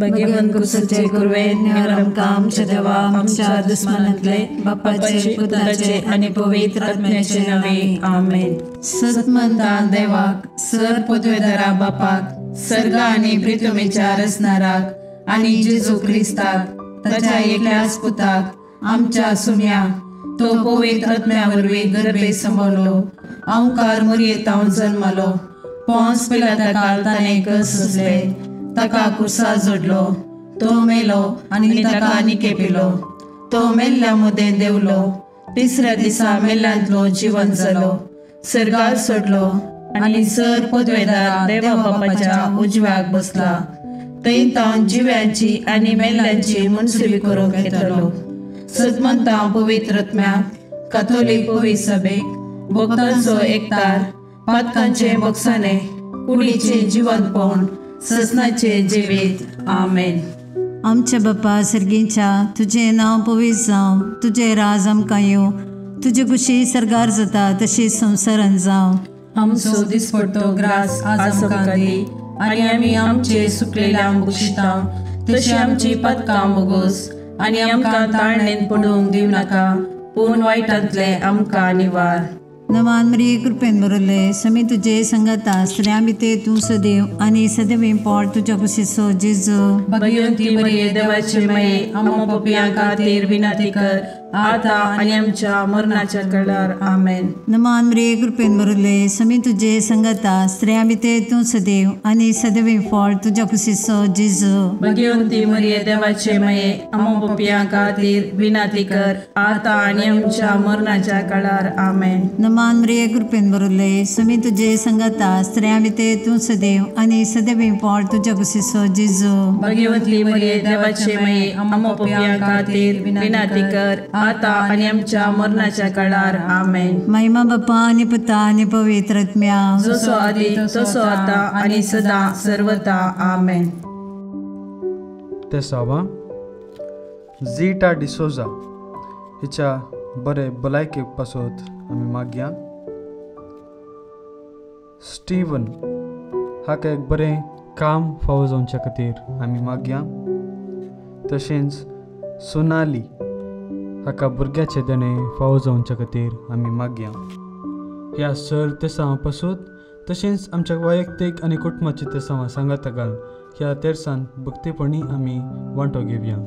भगवान कुसाचे कुरवे आमकां आमच्या देवा आमच्या दुस्मनांतले बापाचे पुताचे आनी पवित्र आत्म्याचे नावे आमेन। सतमंता देवाक सर पदवेदारा बापाक सर्गा आनी पृथ्वीच्या रचणाराक आनी जेजू क्रिस्ताक ताच्या एकल्याच पुताक आमच्या सुम्याक तो पवित्र आत्म्या वरवीं गर्भे संभवलो ओंकार मरियेंत जल्मलो पोंस पिलाताकाल ताणें कसले ताका कुसा जोडलो तो मेलो आनी ताका निकेपिलो तो मेल्ल्या मुदें देवलो तिसऱ्या दिसा मेल्ल्यांतलो जिवन जालो सर्गार सोडलो आनी सर पदवेदार देवा बापाच्या उजव्याक बसला थंय तो जिव्यांची आनी मेल्ल्यांची मनसुबी करूंक येतलो। सतमंता पवित्र आत्म्याक कॅथोलिक पवित्र सभेक भक्तांचो एकतार पातकांचे बक्षाने कुडीचे जिवंतपण ससनाचे जिवीत आमेन। आमच्या बापा सर्गीच्या तुझे नाव पवित्र जावं तुझे राज आमकां येवं तुझी कुशी सरगार जाता तशी संवसारांत जावं। आमचो दिसपट्टो ग्रास आज आमकां दी आनी आमी आमचे सुकलेल्यांक बक्षिता तशी आमची पदकां बोगोस आनी आमकां ताळणेन पडूंक दिव नाका पूण वायटांतले आमकां निवार। नवान मरिये कृपेन बरयले समी तुजे संगता स्त्रियां भितर तूं सदैव आनी सदैव पोट तुज्या कुशीचो जेजू। भगवंती मरिये देवाचे माये आमकां पापियां खातीर विनंती कर आता आनी आमच्या मरणाच्या काळार आमेन। नवान मरिये कृपेन बरयले समी तुजे संगता स्त्रियां भितर तूं सदैव आनी सदैव पोट तुज्या कुशीचो जेजू। भगवंती मरिये देवाचे माये आमकां पापियां खातीर विनंती कर आता आनी आमच्या मरणाच्या काळार आमेन। नवान मरिये कृपेन बरयले समी तुजे संगता स्त्रियां भितर तूं सदैव आनी सदैव पोट तुज्या कुशीचो जेजू। भगवंती मरिये देवाचे माये आमकां पापियां खातीर विनंती कर आता आनी आमच्या मरणाच्या काळार आमेन। महिमा बापा आनी पुता आनी पवित्र आत्म्या जसो आदी तसो आता आनी सदां सर्वदा आमेन। ते सावा झीटा डिसोजा हिच्या बरे भलायके पासत आमी मागया। स्टीवन हाका एक बरें काम फावो जावच्या खातीर आमी मागया। तशेंच सोनाली हाका भुरग्याचे देणे फावो जावच्या खातीर आमी मागया। ह्या सर तेसां पासत तशेंच आमच्या वैयक्तीक आनी कुटुंबाची तेसां सांगात घाल ह्या तेरसान भक्तीपणी आमी वांटो घेवया।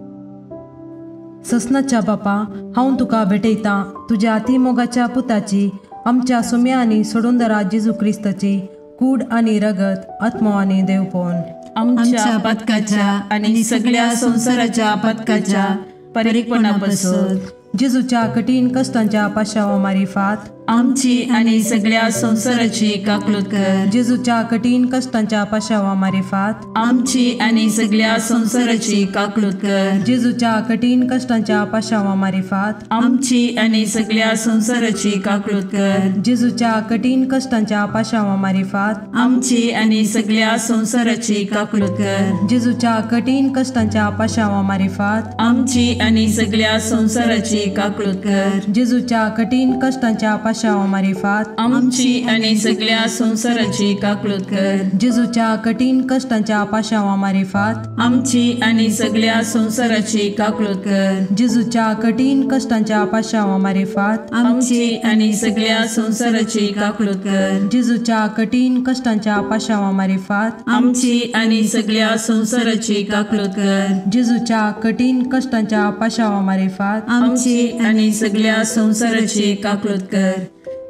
ससनाच्या बापा हांव तुका भेटयतां तुज्या अतिमोगाच्या पुताची आमच्या सुम्या आनी सोडूनदरा जेजू क्रिस्ताची कूड आनी रगत आत्मो आनी देवपण आमच्या पदकाच्या आनी सगळ्या संवसाराच्या पदकाच्या परीकपणा पासत जेजूच्या कठीण कश्टांच्या पाशावा मारिफात आमची आनी सगळ्या संवसाराची काकलूत कर। जेजूच्या कठीण कश्टांच्या पाशावा मारिफात आमची आनी सगळ्या संवसाराची काकलूत कर। जेजूच्या कठीण कश्टांच्या पाशावा मारिफात आमची आनी सगळ्या संवसाराची काकलूत कर। जेजूच्या कठीण कश्टांच्या पाशावा मारिफात आमची आनी सगळ्या संवसाराची काकलूत कर। जेजूच्या कठीण कश्टांच्या पाशावा मारिफात आमची आनी सगळ्या संवसाराची काकलूत कर। जेजूच्या कठीण कश्टांच्या पाशावा मारिफात आमची आनी सगळ्या संवसाराची काकलूत कर। जेजूच्या कठीण कश्टांच्या पाशावा मारिफात आमची आनी सगळ्या संवसाराची काकलूत कर। जेजूच्या कठीण कश्टांच्या पाशावा मारिफात आमची आनी सगळ्या संवसाराची काकलूत कर। जेजूच्या कठीण कश्टांच्या पाशावा मारिफात आमची आनी सगळ्या संवसाराची काकलूत कर। जेजूच्या कठीण कश्टांच्या पाशावा मारिफात आमची आनी सगळ्या संवसाराची काकलूत कर।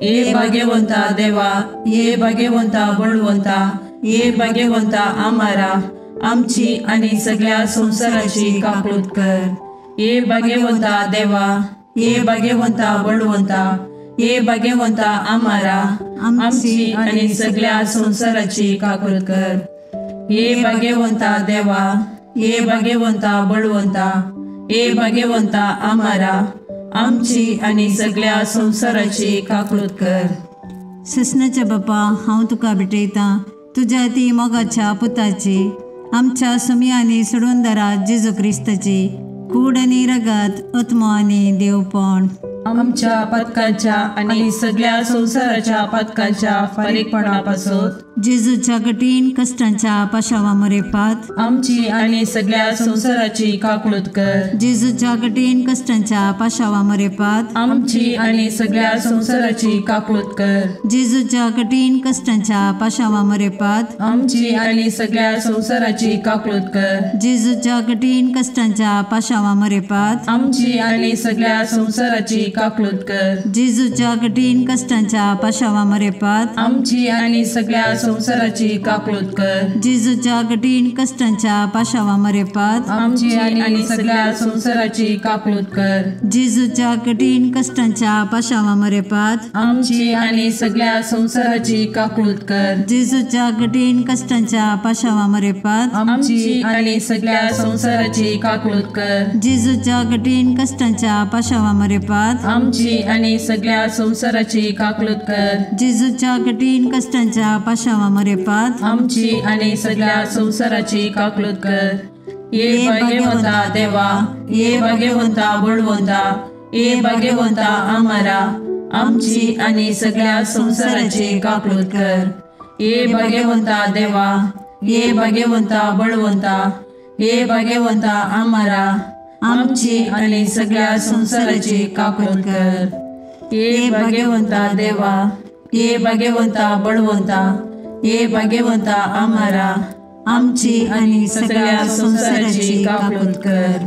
ये भाग्यवंता देवा ये भाग्यवंता बळवंता ये भाग्यवंता आमारा आमची आनी सगळ्या संवसाराची काकलूत कर। ये भाग्यवंता देवा ये भाग्यवंता बळवंता ये भाग्यवंता आमारा आमची आनी सगळ्या संवसाराची काकलूत कर। ये भाग्यवंता देवा ये भाग्यवंता बळवंता ये भाग्यवंता आमारा आमची आनी सगळ्या संवसाराची काकलूत कर। ससनाच्या बापा हांव तुका भेटयतां तुज्या अती मोगाच्या पुताची आमच्या सुमी आनी सोडूनदरा जेजू क्रिस्ताची कूड आनी रगत आत्मो आनी देवपण आमच्या पदकाच्या आनी सगळ्या संवसाराच्या पदकाच्या फारीकपणा पासत जेजूच्या कठीण कष्टांच्या पाशावा मरेपात आमची आणि सगळ्या संसाराची काकूळत कर. जेजूच्या कठीण कष्टांच्या पाशावा मरेपात आमची आणि सगळ्या संसाराची काकूळत कर. जेजूच्या कठीण कष्टांच्या पाशावा मरेपात आमची आणि सगळ्या संसाराची काकूळत कर. जेजूच्या कठीण कष्टांच्या पाशावा मरेपात आमची आणि सगळ्या संसाराची काकूळत कर. जेजूच्या कठीण कष्टांच्या पाशावा मरेपात आमची आणि सगळ्या संसाराची काकूळत कर. जेजूच्या कठीण कष्टांच्या पाशावा मरेपात आमची आणि सगळ्या संसाराची काकूळत कर. जेजूच्या कठीण कष्टांच्या पाशावा मरेपात आमची आणि सगळ्या संसाराची काकूळत कर. जेजूच्या कठीण कष्टांच्या पाशावा मरेपात आमची आणि सगळ्या संसाराची काकूळत कर. जेजूच्या कठीण कष्टांच्या पाशावा मरेपात आमची आणि सगळ्या संसाराची काकूळत कर. जेजूच्या कठीण कष्टांच्या पाशावा मरेपात आमची आणि सगळ्या संसाराची काकूळत कर. ये भाग्यवंता देवा, ये भाग्यवंता बळवंता, ये भाग्यवंता आम्हारा, आमची आणि सगळ्या संसाराची काकूळत कर. ये भाग्यवंता देवा, ये भाग्यवंता बळवंता, ये भाग्यवंता आम्हारा, आमची आणि सगळ्या संसाराची काकूळत कर. ये भाग्यवंता देवा, ये भाग्यवंता बळवंता, ये भाग्यवंता आम्हारा, आमची आणि सगळ्या संसाराची काकूळत कर.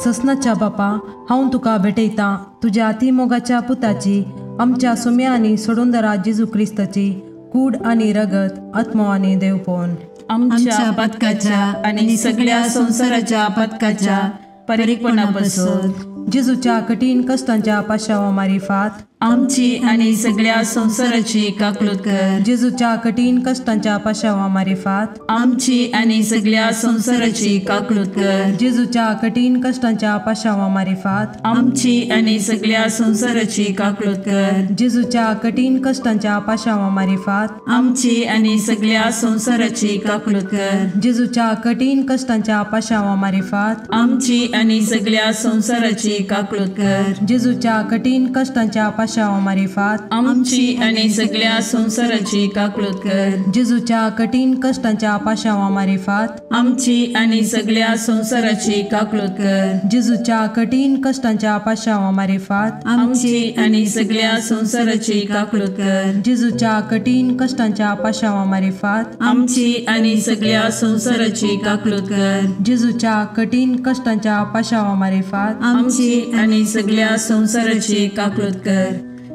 ससनाच्या बापा, हांव तुका भेटयता तुझ्या अतिमोगाच्या पुताची, आमच्या सुम्या आणि सोडूंदरा जेजू क्रिस्ताची कूड आणि रगत, आत्मो आणि देवपण आमच्या पदकाच्या आणि सगळ्या संसाराच्या पदकाच्या परीकपणापासून जेजूच्या कठीण कष्टांच्या पाशावा मारिफात आमची आणि सगळ्या संसाराची काकूळत कर. जेजूच्या कठीण कष्टांच्या पाशावा मारिफात आमची आणि सगळ्या संसाराची काकूळत कर. जेजूच्या कठीण कष्टांच्या पाशावा मारिफात आमची आणि सगळ्या संसाराची काकूळत कर. जेजूच्या कठीण कष्टांच्या पाशावा मारिफात आमची आणि सगळ्या संसाराची काकूळत कर. जेजूच्या कठीण कष्टांच्या पाशावा मारिफात आमची आणि सगळ्या संसाराची काकूळत कर. जेजूच्या कठीण कष्टांच्या पाशावा मारिफात आमची आणि सगळ्या संसाराची काकूळत कर. जेजूच्या कठीण कष्टांच्या पाशावा मारिफात आमची आणि सगळ्या संसाराची काकूळत कर. जेजूच्या कठीण कष्टांच्या पाशावा मारिफात आमची आणि सगळ्या संसाराची काकूळत कर. जेजूच्या कठीण कष्टांच्या पाशावा मारिफात आमची आणि सगळ्या संसाराची काकूळत कर. जेजूच्या कठीण कष्टांच्या पाशावा मारिफात आमची आणि सगळ्या संसाराची काकूळत कर.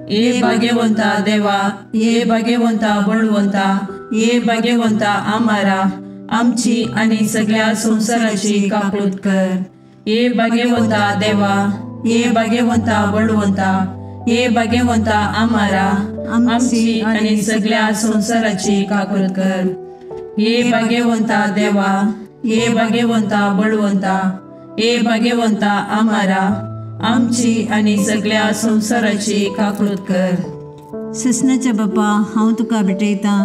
ये भाग्यवंता देवा, ये भाग्यवंता बळवंता, ये भाग्यवंता आम्हारा, आमची आणि सगळ्या संसाराची काकूळत कर. ये भाग्यवंता देवा, ये भाग्यवंता बळवंता, ये भाग्यवंता आम्हारा, आमची आणि सगळ्या संसाराची काकूळत कर. ये भाग्यवंता देवा, ये भाग्यवंता बळवंता, ये भाग्यवंता आम्हारा, आमची आणि सगळ्या संसाराची काकूळत कर. ससनाच्या बापा, हांव तुका भेटयता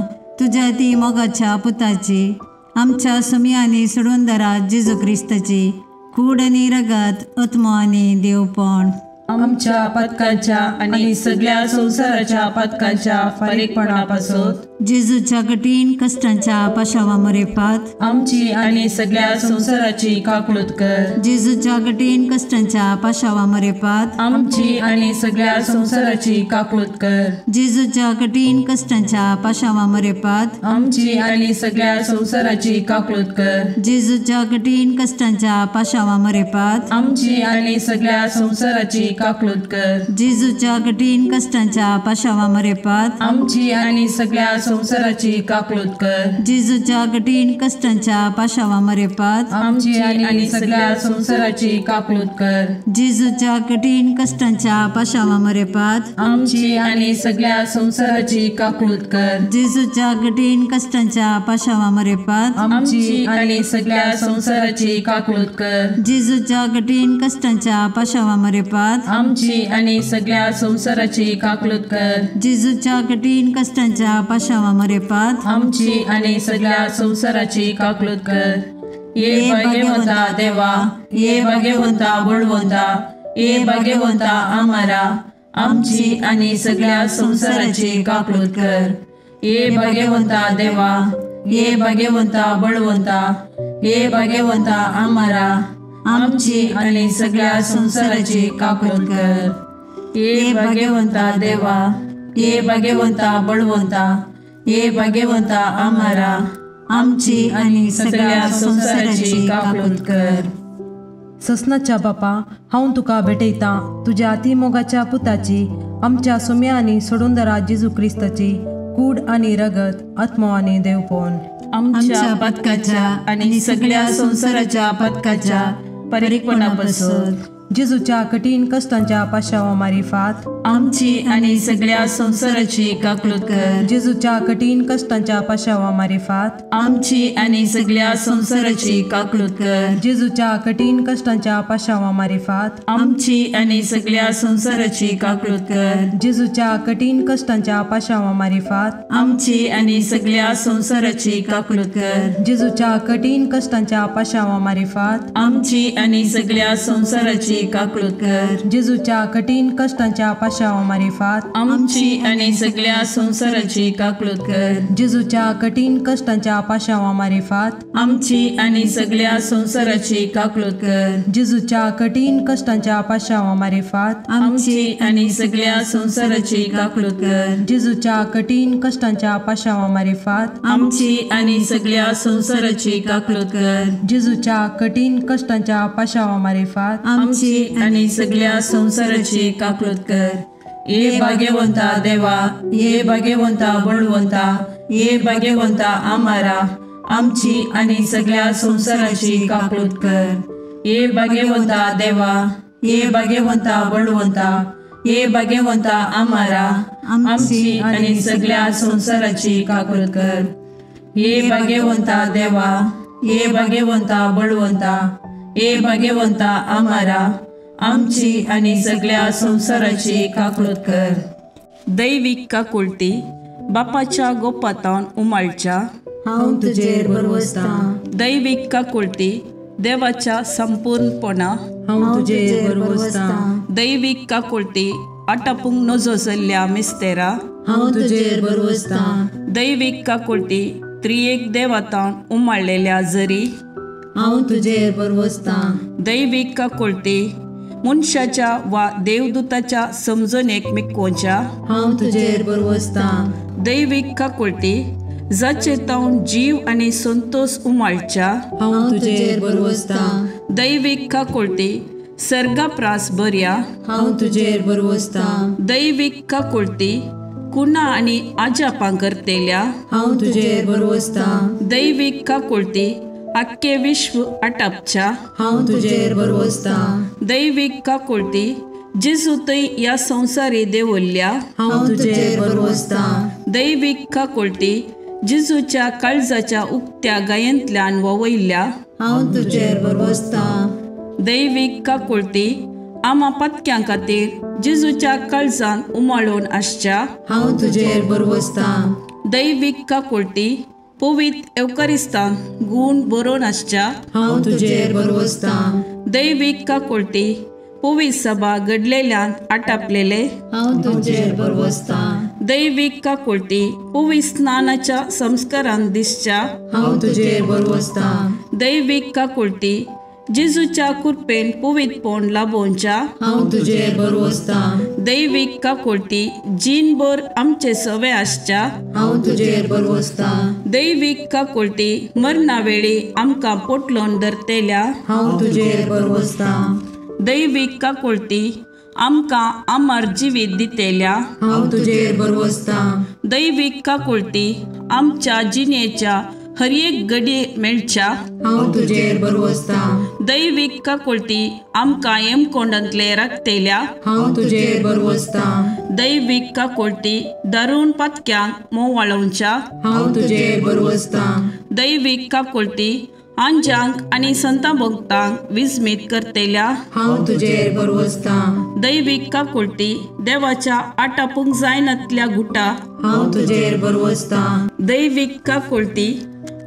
तुझ्या ती मोगाच्या पुताची, आमच्या सुम्या आणि सोडूंदरा जेजू क्रिस्ताची कूड आणि रगत, आत्मो आणि देवपण आमच्या पदकाच्या आणि सगळ्या संसाराच्या पदकाच्या परीकपणापासून जेजूच्या कठीण कष्टांच्या पाशावा मरेपात आमची आणि सगळ्या संसाराची काकूळत कर. जेजूच्या कठीण कष्टांच्या पाशावा मरेपात आमची आणि सगळ्या संसाराची काकूळत कर. जेजूच्या कठीण कष्टांच्या पाशावा मरेपात आमची आणि सगळ्या संसाराची काकूळत कर. जेजूच्या कठीण कष्टांच्या पाशावा मरेपात आमची आणि सगळ्या संसाराची काकूळत कर. जेजूच्या कठीण कष्टांच्या पाशावा मरेपात आमची आणि सगळ्या संसाराची काकूळत कर. जेजूच्या कठीण कष्टांच्या पाशावा मरेपात आमची आणि सगळ्या संसाराची काकूळत कर. जेजूच्या कठीण कष्टांच्या पाशावा मरेपात आमची आणि सगळ्या संसाराची काकूळत कर. जेजूच्या कठीण कष्टांच्या पाशावा मरेपात आमची आणि सगळ्या संसाराची काकूळत कर. जेजूच्या कठीण कष्टांच्या पाशावा मरेपात आमची आणि सगळ्या संसाराची काकूळत कर. जेजूच्या कठीण कष्टांच्या पाशावा मरेपात आमची आणि सगळ्या संसाराची काकूळत कर. ये भाग्यवंता देवा, ये भाग्यवंता बळवंता, ये भाग्यवंता आम्हारा, आमची आणि सगळ्या संसाराची काकूळत कर. हे भाग्यवंता देवा, हे भाग्यवंता बळवंता, हे भाग्यवंता आम्हारा आमची आणि सगळ्या संसाराची काकूत कर. हे भाग्यवंता देवा, हे भाग्यवंता बळवंता, हे भाग्यवंता आम्हारा आमची आणि सगळ्या संसाराची काकूत कर. ससनाच्या बापा, हांव तुका भेटयता तुज्या अतिमोगाच्या पुताची, आमच्या सुम्या आनी सोडूंदरा जेजू क्रिस्ताची कूड आनी रगत, आत्मो आनी देवपण आमच्या पदकाच्या आणि सगळ्या संसाराच्या पदकाच्या परीकपणापासून जेजूच्या कठीण कष्टांच्या पाशावा मारिफात आमची आणि सगळ्या संसाराची काकूत कर. जेजूच्या कठीण कष्टांच्या पाशावा मारिफात आमची आणि सगळ्या संसाराची काकूत कर. जेजूच्या कठीण कष्टांच्या पाशावा मारिफात आमची आणि सगळ्या संसाराची काकूत कर. जेजूच्या कठीण कष्टांच्या पाशावा मारिफात आमची आणि सगळ्या संसाराची काकूत कर. जेजूच्या कठीण कष्टांच्या पाशावा मारिफात आमची आणि सगळ्या संसाराची काकूत कर. जेजूच्या कठीण कष्टांच्या पाशावा मारिफात आमची आणि सगळ्या संसाराची काकूत कर. जेजूच्या कठीण कष्टांच्या पाशावा मारिफात आमची आणि सगळ्या संसाराची काकूत कर. जेजूच्या कठीण कष्टांच्या पाशावा मारिफात आमची आणि सगळ्या संसाराची काकूत कर. जेजूच्या कठीण कष्टांच्या पाशावा मारिफात आमची आणि सगळ्या संसाराची काकूत कर. जेजूच्या कठीण कष्टांच्या पाशावा मारिफात आमची आणि सगळ्या संसाराची काकूत कर. हे भाग्यवंता देवा, हे भाग्यवंता बळवंता, हे भाग्यवंता आम्हारा आमची आणि सगळ्या संसाराची काकूत कर. हे भाग्यवंता देवा, हे भाग्यवंता बळवंता, हे भाग्यवंता आम्हारा आमची आणि सगळ्या संसाराची काकूत कर. हे भाग्यवंता देवा, हे भाग्यवंता बळवंता, हे भाग्यवंता आम्हारा आमची आणि सगळ्या संसाराची काकूत कर. दैविक काकुळटी बापाच्या गोपातान उमाळच्या हांव तुजेर बरवसता. दैविक काकुळटी देवाच्या संपूर्णपणा हांव तुजेर बरवसता. दैविक काकुळटी आटापूंक नजो जाल्ल्या मिस्तेरा हांव तुजेर बरवसता. दैविक काकुळटी त्रिएक देवातान उमाळलेल्या जरी हांव तुजेर बरवसता. दैविक काकुळटी मनशाच्या वा देवदूताच्या समजणेक मिकोवच्या हांव तुजेर बरवसता. दैविक काकुळटी जाचे तावन जीव आणि संतोष उमाळच्या हांव तुजेर बरवसता. दैविक काकुळटी सर्गाप्रास बऱ्या हांव तुजेर बरवसता. दैविक काकुळटी कुणा आणि आजापां करतेल्या हांव तुजेर बरवसता. दैविक काकुळटी आख्खे विश्व आटापच्या हांव तुजेर बरवसता. दैविक काकुळटी जेजू थंय ह्या संवसारी देवल्ल्या हांव तुजेर बरवसता. दैविक काकुळटी जेजूच्या काळजाच्या उक्त्या गायंतल्यान ववयल्या हांव तुजेर बरवसता. दैविक काकुळटी आमा पत्क्यां खातीर जेजूच्या काळजान उमाळून आसच्या हांव तुजेर बरवसता. दैविक काकुळटी पवित्र एवकारिस्तान गूण बरोवन आसच्या हांव तुजेर बरवसता. दैविक काकुळटी पवित्र सभा घडलेल्यान आटापलेले हांव तुजेर बरवसता. दैविक काकुळटी पवित्र स्नानाच्या संस्कारान दिसच्या हांव तुजेर बरवसता. दैविक काकुळटी जेजूच्या कृपेन पवित्रपण लाभोवच्या हांव तुजेर बरवसता. दैविक काकुळटी जीनभर आमचे सवे आसच्या हांव तुजेर बरवसता. दैविक काकुळटी मरणा वेळी आमकां पोटलोन धरतेल्या हांव तुजेर बरवसता. दैविक काकुळटी आमकां आमार जिवीत दितेल्या हांव तुजेर बरवसता. दैविक काकुळटी आमच्या जिणेच्या हर एक घडये मेळच्या हांव तुजेर बरवसता. दैविक काकुळटी आमकां हेमकोंडांतले राखतेल्या हांव तुजेर बरवसता. दैविक काकुळटी दारूण पातक्यांक मोव वाळोवच्या हांव तुजेर बरवसता. दैविक काकुळटी आंजांक आनी संतां भक्तांक विस्मीत करतेल्या हांव तुजेर बरवसता. दैविक काकुळटी देवाच्या आटापूंक जायनातल्या गुटा हांव तुजेर बरवसता. दैविक काकुळटी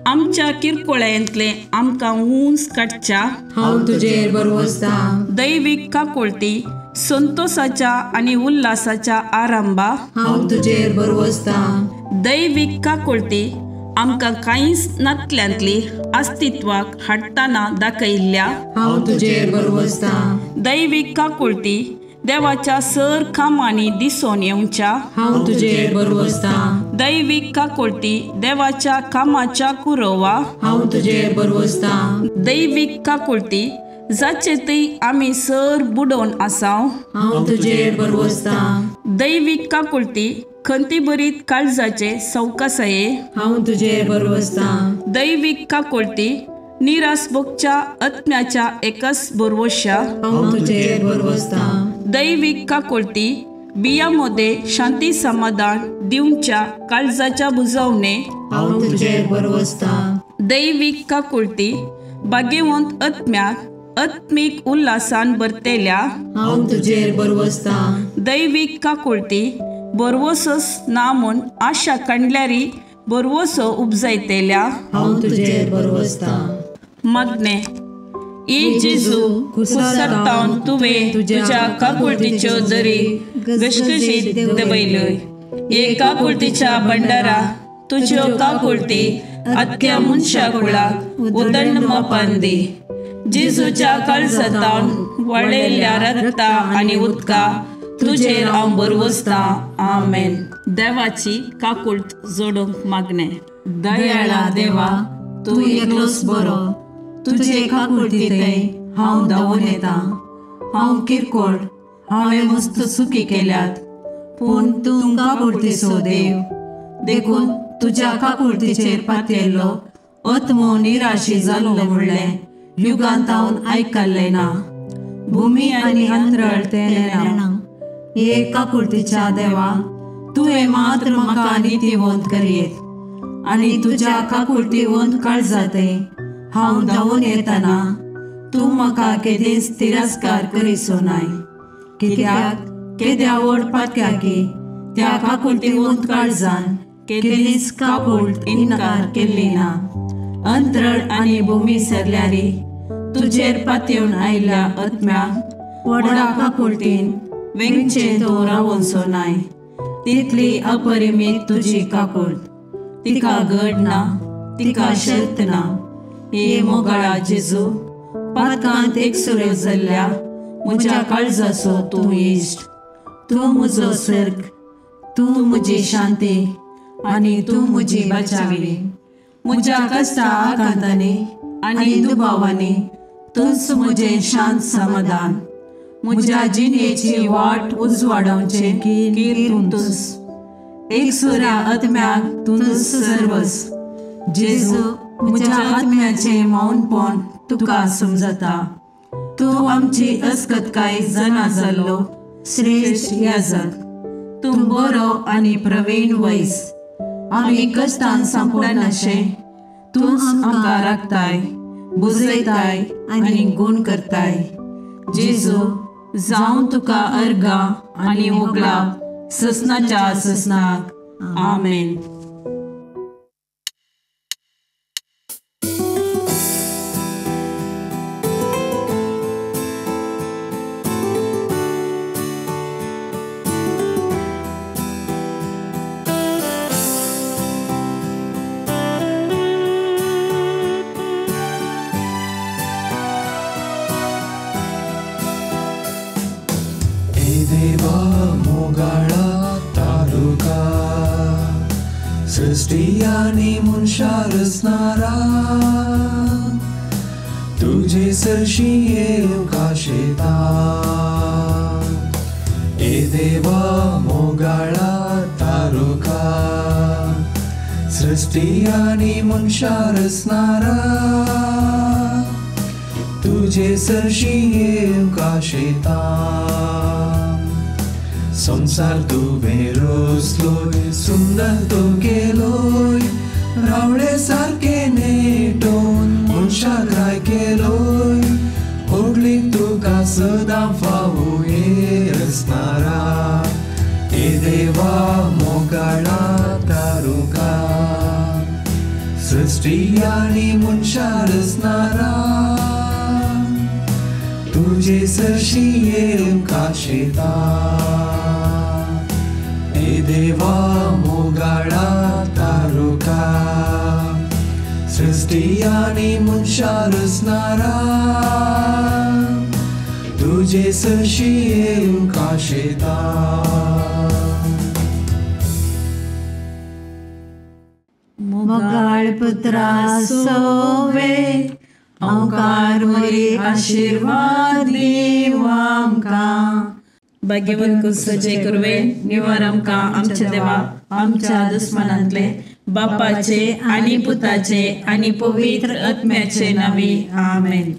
आमच्या किरकोळ्यांतले आमकां ऊंच काडच्या हांव तुजेर बरवसता. दैविक काकुळटी संतोषाच्या आणि उल्हासाच्या आरंभा हांव तुजेर बरवसता. दैवीक काकुळती आमकां कांयच नातल्यांतली अस्तित्वाक हाडटाना दाखयिल्ल्या हांव तुजेर बरवसता. दैवीक काकुळती देवाच्या सर कामांनी दिसून येवच्या हांव तुजेर बरवसता. दैवीक काकुळती देवाच्या कामाच्या कुरवा हांव तुजेर बरवसता. दैवीक काकुळती जाचे थंय आमी सर बुडोवन आसाव हांव तुजेर बरवसता. दैवीक काकुळती खंती बरीत काळजाचे सवकासये हांव तुजेर बरवसता. दैवीक काकुळती निरासभोगच्या आत्म्याच्या एकच बरवश्या हांव तुजेर बरवसता. दैवीक काकुळती बियामध्ये शांती समाधान दिवच्या काळजाच्या बुजवणे हांव तुजेर बरवसता. दैवीक काकुळती भाग्यवंत आत्म्याक आत्मिक उल्हासान भरतेल्या हांव तुजेर बरवसता. दैवीक काकुळती बरवसोस ना म्हूण आशा काडल्यारी बरवसो उपजायतेल्या हांव तुजेर बरवसता. मागणे ई जेजू कुसरतावन तुवें तुज्या काकुळतीच्यो दरी गशगशीत दबयल्योय. हे काकुळतीच्या भंडारा तुज्यो काकुळती आख्या मनशा कुळाक उदंड मोपान दी. जेजूच्या काळजातावन वळयल्ल्या रगता आनी उदका तुजेर हांव बरवसता. आमेन. देवाची काकुळत जोडूंक मागणे. दयाळा देवा तूं एकलोच बरो. तुजे काकुळटीतय हांव धांवून येता. हांव किरकोळ, हांवें मस्त चुकी केल्यात, पूण तूं काकुळटीचो देव. देखून तुज्या काकुळटीचेर पातयल्लो आत्मो निराशी जाल्लो म्हणलें युगांतावन आयकल्लें ना. भुमी आनी अंतराळ तें हे काकुळटीच्या देवा, तुवें मात्र म्हाका नितीवंत करीत. आनी तुज्या काकुळटीवंत काळजातय हांव धांवून येतना तूं म्हाका केदेंच तिरस्कार करीसो नाय. कित्याक केद्या ओडपात्या की त्या काकुळटीवंत काळजान केदेंच काकुळट इन्कार केल्ली ना. अंतराळ आनी भुमी सरल्यारी तुजेर पातयेवन आयिल्ल्या आत्म्याक व्हडा काकुळटीन वेंगचें तो रावोनसो नाय. तितली अपरिमीत तुजी काकुळट. तिका घड ना, तिका शर्त ना. हे मोगाळा जेजू, पातकांत एकसुऱ्यो जाल्ल्या म्हज्या काळजाचो तूं इश्ट. तूं म्हजो सर्ग, तूं म्हजी शांती आनी तूं म्हजी बचावी. म्हज्या कश्टा आकांतांनी आनी दुबावांनी तूंच म्हजें शांत समाधान. म्हज्या जिणेची वाट उजवाडोवचे कीर तूंच. एकसुऱ्या आत्म्याक तूंच सर्वस. जेजू, म्हज्या आत्म्याचें मौनपण तुका समजता. तूं आमची अस्कतकाय जाणा जाल्लो श्रेश्ठ याजक. तूं बरो आनी प्रवीण वैस. आमी कश्टान सांपडनाशें तूंच आमकां राखताय, बुजयताय आनी गूण करताय. जेजू, जावं तुका अर्गा आनी ओगला ससनाच्या ससनाक. आमेन. देवा मोगाळा तारुका सृष्टी आनी मनशा रचणारा तुझे सरशी येवका शेता. ए देवा मोगाळा तारुका सृष्टी आनी मनशा रचणारा तुझे सरशी येवका शेता. संसार तुवें रचलोय, सुंदर तो केलोय, रावळे सारके नेटोवन मनशाक राय केलोय. व्हडलीक तुका सदां फावो हे रचणारा. ए देवा मोगाळा तारुका सृष्टी आनी मनशा रचणारा तुझे सरशी येऊन काशेता ए देवा मोगाडा तारुका सृष्टी आणि मनशा रचणारा तुझे सरशी येऊन काशेता मोगाळ पुत्रा सोवे ओंकार मोरी आशीर्वाद देवा आमकां भाग्यवन कुसचे कुरवे निवार आमकां आमच्या देवा आमच्या दुस्मनांतले बापाचे आणि पुताचे आणि पवित्र आत्म्याचे नावे आमेन.